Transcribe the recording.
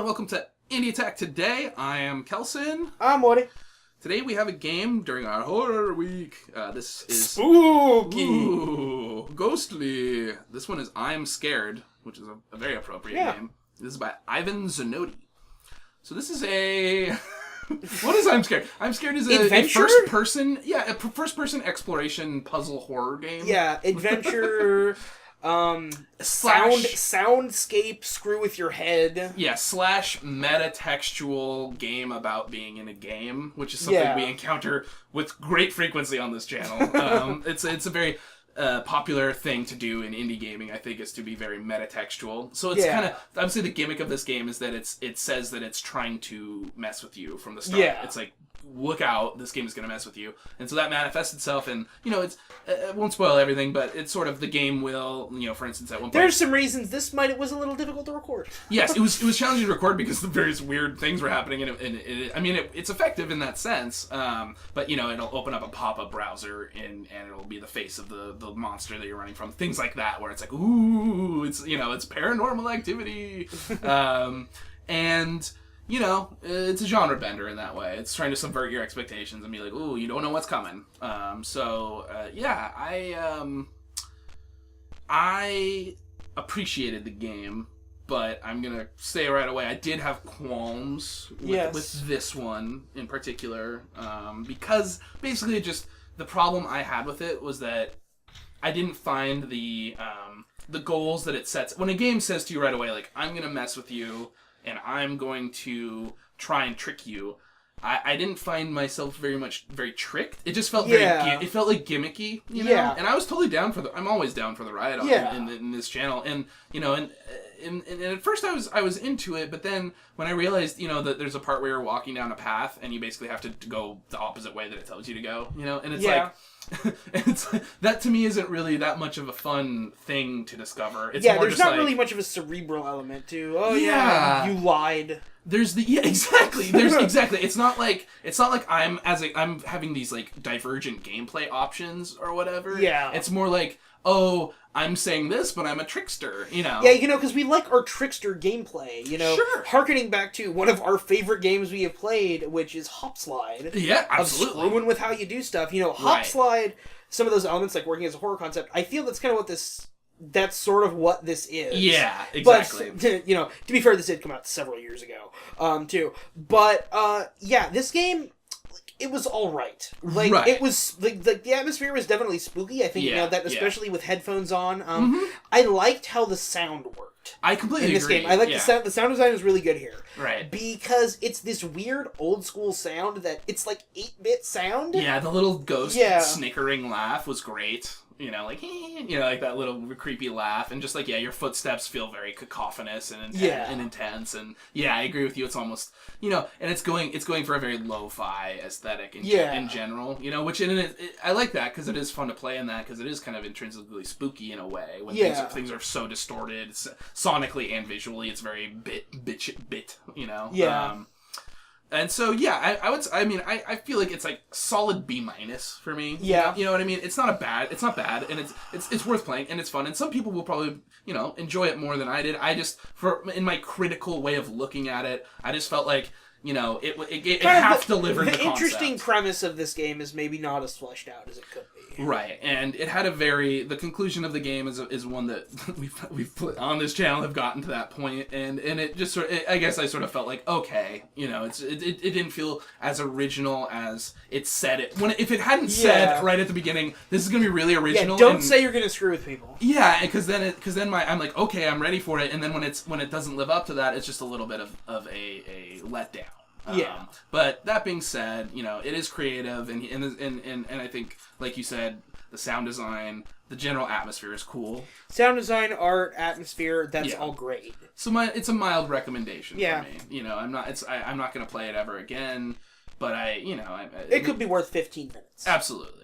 and welcome to Indie Attack. Today, I am Kelson. I'm Woody. Today we have a game during our horror week. This is... Spooky! Ooh, ghostly. This one is I'm Scared, which is a very appropriate name. This is by Ivan Zanotti. So this is a... What is I'm Scared? I'm Scared is a first-person... Yeah, a first-person exploration puzzle horror game. Yeah, adventure... soundscape, screw with your head. Yeah, / meta-textual game about being in a game, which is something we encounter with great frequency on this channel. It's a very popular thing to do in indie gaming, I think, is to be very meta-textual. So it's kind of, obviously the gimmick of this game is that it says that it's trying to mess with you from the start. Yeah. It's like, look out, this game is going to mess with you. And so that manifests itself in, it won't spoil everything, but it's sort of, the game will, for instance, at one point... There's some reasons it was a little difficult to record. Yes, it was challenging to record because the various weird things were happening, and it's effective in that sense, but, it'll open up a pop-up browser, and it'll be the face of the monster that you're running from. Things like that, where it's like, ooh, it's paranormal activity, and... it's a genre bender in that way. It's trying to subvert your expectations and be like, ooh, you don't know what's coming. I appreciated the game, but I'm going to say right away, I did have qualms with this one in particular, because basically the problem I had with it was that I didn't find the goals that it sets. When a game says to you right away, like, I'm going to mess with you, and I'm going to try and trick you, I didn't find myself very tricked. It just felt it felt like gimmicky, you know? Yeah. And I was totally down for I'm always down for the ride in this channel. And, and at first I was into it, but then when I realized, that there's a part where you're walking down a path and you basically have to go the opposite way that it tells you to go, and it's like... that to me isn't really that much of a fun thing to discover. It's more there's just not really much of a cerebral element to. You lied. There's exactly. There's exactly. It's not like I'm having these like divergent gameplay options or whatever. Yeah. It's more like, oh, I'm saying this, but I'm a trickster, Yeah, because we like our trickster gameplay, Sure. Harkening back to one of our favorite games we have played, which is Hopslide. Yeah, absolutely. Of screwing with how you do stuff. Hopslide, some of those elements, like working as a horror concept, I feel that's kind of that's sort of what this is. Yeah, exactly. But, to be fair, this did come out several years ago, too. But, this game... It was all right. It was the atmosphere was definitely spooky. I think that especially with headphones on. I liked how the sound worked. I completely agree. In this game, I like the sound. The sound design is really good here, right? Because it's this weird old school sound that it's like 8-bit sound. Yeah, the little ghost snickering laugh was great. Like that little creepy laugh, and just your footsteps feel very cacophonous and intense, and I agree with you. It's almost and it's going for a very lo-fi aesthetic in general, which I like that because it is fun to play in that because it is kind of intrinsically spooky in a way when things are so distorted sonically and visually. It's very bit. And so, I feel like it's like solid B- for me. Yeah. You know what I mean? It's not bad, and it's worth playing, and it's fun, and some people will probably, enjoy it more than I did. I just, in my critical way of looking at it, I just felt like, it half delivered the concept. The interesting premise of this game is maybe not as fleshed out as it could be. Right, and it had the conclusion of the game is one that we've put on this channel, have gotten to that point, and it just I guess I sort of felt like, okay, it didn't feel as original as it said it. If it hadn't said right at the beginning, this is going to be really original. Yeah, don't say you're going to screw with people. Yeah, because then I'm like, okay, I'm ready for it, and then when it doesn't live up to that, it's just a little bit of a letdown. But that being said, it is creative, and I think, like you said, the sound design, the general atmosphere is cool. Sound design, art, atmosphere, that's all great. So it's a mild recommendation for me. I'm not going to play it ever again, but it could be worth 15 minutes. Absolutely.